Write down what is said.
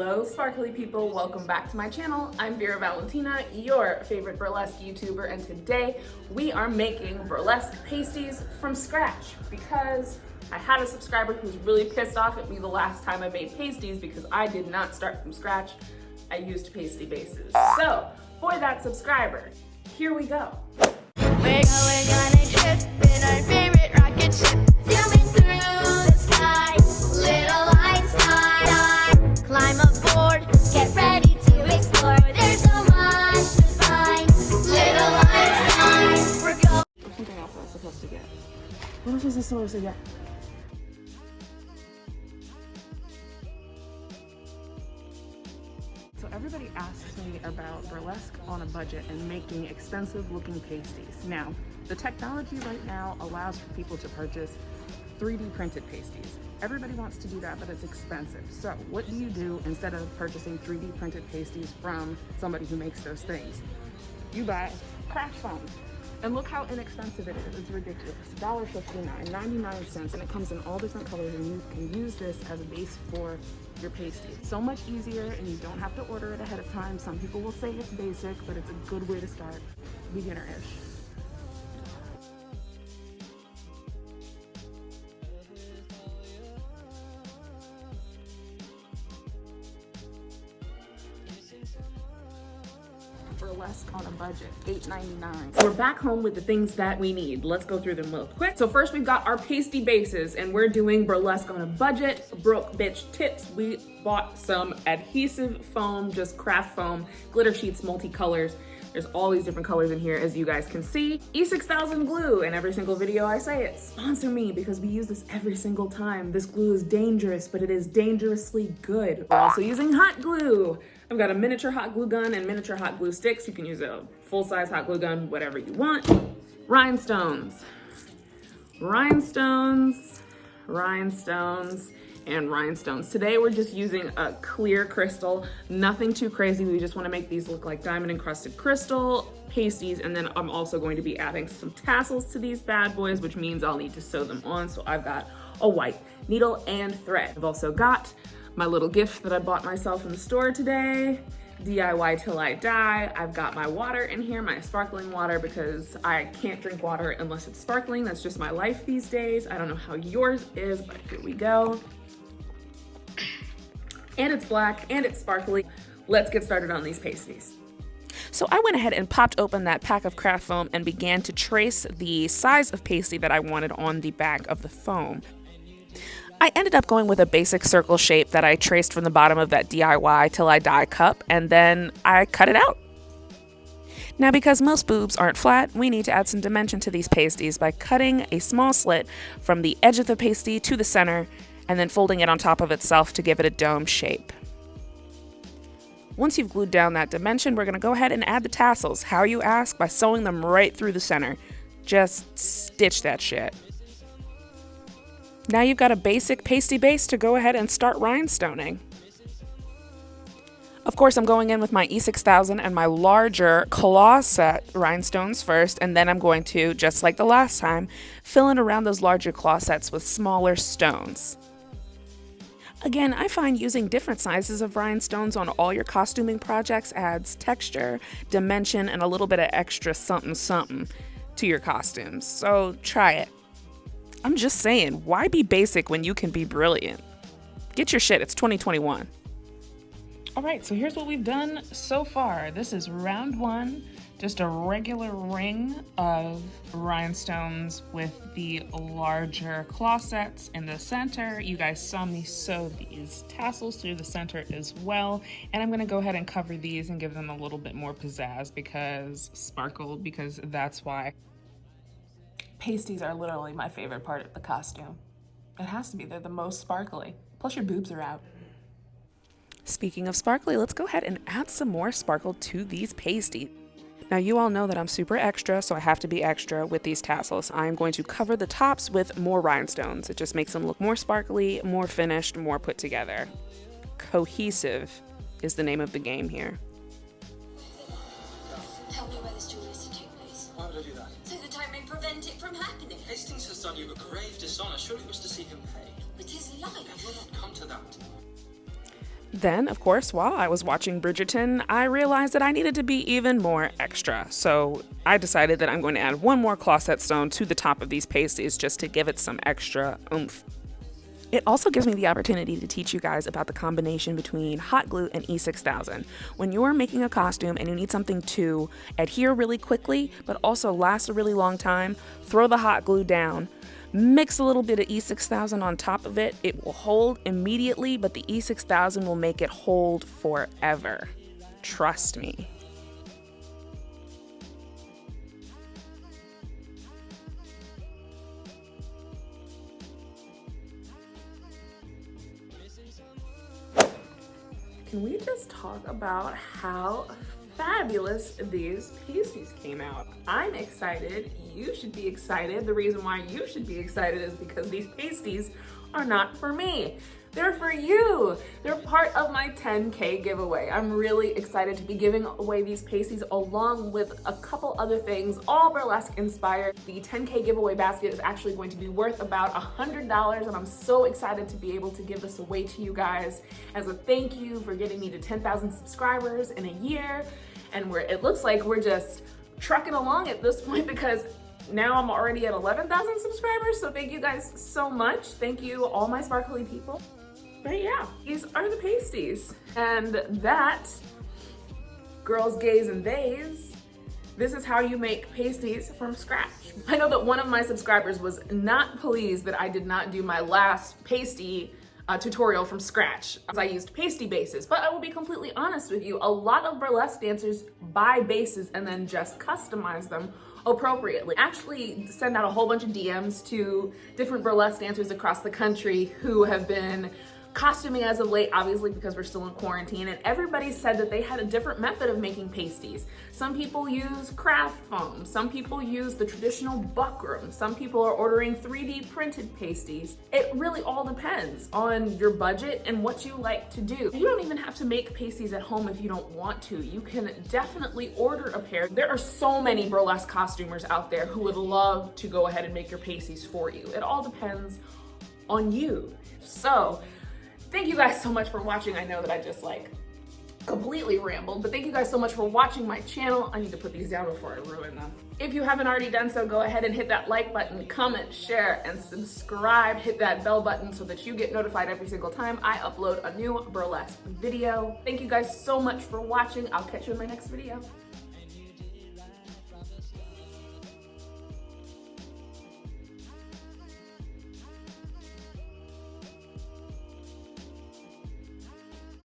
Hello sparkly people, welcome back to my channel. I'm Vera Valentina, your favorite burlesque YouTuber, and today we are making burlesque pasties from scratch because I had a subscriber who's really pissed off at me the last time I made pasties because I did not start from scratch. I used pasty bases. So for that subscriber, here we go. We're going on a trip in our favorite rocket ship, zooming through the sky. Little lights on, climb aboard, get ready to explore. There's so much to find. Little lights on, we're going. Something else I was supposed to get. What else was I supposed to get? So everybody asks me about burlesque on a budget and making expensive looking pasties. Now, the technology right now allows for people to purchase 3D printed pasties. Everybody wants to do that, but it's expensive. So what do you do instead of purchasing 3D printed pasties from somebody who makes those things? You buy craft foam. And look how inexpensive it is. It's ridiculous. $1.59, 99 cents, and it comes in all different colors, and you can use this as a base for your pasty. It's so much easier, and you don't have to order it ahead of time. Some people will say it's basic, but it's a good way to start, beginner-ish. Burlesque on a budget, $8.99. We're back home with the things that we need. Let's go through them real quick. So first we've got our pasty bases, and we're doing burlesque on a budget. Broke bitch tips. We bought some adhesive foam, just craft foam, glitter sheets, multicolors. There's all these different colors in here, as you guys can see. E6000 glue. In every single video I say it, sponsor me, because we use this every single time. This glue is dangerous, but it is dangerously good. We're also using hot glue. I've got a miniature hot glue gun and miniature hot glue sticks. You can use a full-size hot glue gun, whatever you want. Rhinestones, rhinestones, rhinestones, and rhinestones. Today we're just using a clear crystal, nothing too crazy. We just want to make these look like diamond encrusted crystal pasties, and then I'm also going to be adding some tassels to these bad boys, which means I'll need to sew them on. So I've got a white needle and thread. I've also got my little gift that I bought myself in the store today, DIY till I die. I've got my water in here, my sparkling water, because I can't drink water unless it's sparkling. That's just my life these days. I don't know how yours is, but here we go. And it's black and it's sparkly. Let's get started on these pasties. So I went ahead and popped open that pack of craft foam and began to trace the size of pasty that I wanted on the back of the foam. I ended up going with a basic circle shape that I traced from the bottom of that DIY till I die cup, and then I cut it out. Now, because most boobs aren't flat, we need to add some dimension to these pasties by cutting a small slit from the edge of the pasty to the center and then folding it on top of itself to give it a dome shape. Once you've glued down that dimension, we're going to go ahead and add the tassels. How, you ask? By sewing them right through the center. Just stitch that shit. Now you've got a basic pasty base to go ahead and start rhinestoning. Of course, I'm going in with my E6000 and my larger claw set rhinestones first, and then I'm going to, just like the last time, fill in around those larger claw sets with smaller stones. Again, I find using different sizes of rhinestones on all your costuming projects adds texture, dimension, and a little bit of extra something to your costumes, so try it. I'm just saying, why be basic when you can be brilliant? Get your shit, it's 2021. All right, so here's what we've done so far. This is round one, just a regular ring of rhinestones with the larger claw sets in the center. You guys saw me sew these tassels through the center as well. And I'm gonna go ahead and cover these and give them a little bit more pizzazz because that's why. Pasties are literally my favorite part of the costume. It has to be, they're the most sparkly. Plus your boobs are out. Speaking of sparkly, let's go ahead and add some more sparkle to these pasties. Now you all know that I'm super extra, so I have to be extra with these tassels. I'm going to cover the tops with more rhinestones. It just makes them look more sparkly, more finished, more put together. Cohesive is the name of the game here. Tell me where this duel is to take place. Why would I do that? So that I may prevent it from happening. Hastings has done you a grave dishonor. Surely it was to see him pay. But his life. It will not come to that. Then, of course, while I was watching Bridgerton, I realized that I needed to be even more extra. So I decided that I'm going to add one more closet stone to the top of these pasties just to give it some extra oomph. It also gives me the opportunity to teach you guys about the combination between hot glue and E6000. When you're making a costume and you need something to adhere really quickly, but also last a really long time, throw the hot glue down. Mix a little bit of E6000 on top of it. It will hold immediately, but the E6000 will make it hold forever. Trust me. Can we just talk about how fabulous these pasties came out? I'm excited. You should be excited. The reason why you should be excited is because these pasties are not for me. They're for you. They're part of my 10K giveaway. I'm really excited to be giving away these pasties along with a couple other things, all burlesque inspired. The 10K giveaway basket is actually going to be worth about $100, and I'm so excited to be able to give this away to you guys as a thank you for getting me to 10,000 subscribers in a year. And it looks like we're just trucking along at this point because now I'm already at 11,000 subscribers. So thank you guys so much. Thank you, all my sparkly people. But yeah, these are the pasties. And that, girls, gays, and theys, this is how you make pasties from scratch. I know that one of my subscribers was not pleased that I did not do my last pasty tutorial from scratch, as I used pasty bases. But I will be completely honest with you, a lot of burlesque dancers buy bases and then just customize them appropriately. Actually send out a whole bunch of DMs to different burlesque dancers across the country who have been costuming as of late, obviously because we're still in quarantine, and everybody said that they had a different method of making pasties. Some people use craft foam, some people use the traditional buckram, some people are ordering 3D printed pasties. It really all depends on your budget and what you like to do. You don't even have to make pasties at home if you don't want to. You can definitely order a pair. There are so many burlesque costumers out there who would love to go ahead and make your pasties for you. It all depends on you. So, thank you guys so much for watching. I know that I just completely rambled, but thank you guys so much for watching my channel. I need to put these down before I ruin them. If you haven't already done so, go ahead and hit that like button, comment, share, and subscribe. Hit that bell button so that you get notified every single time I upload a new burlesque video. Thank you guys so much for watching. I'll catch you in my next video.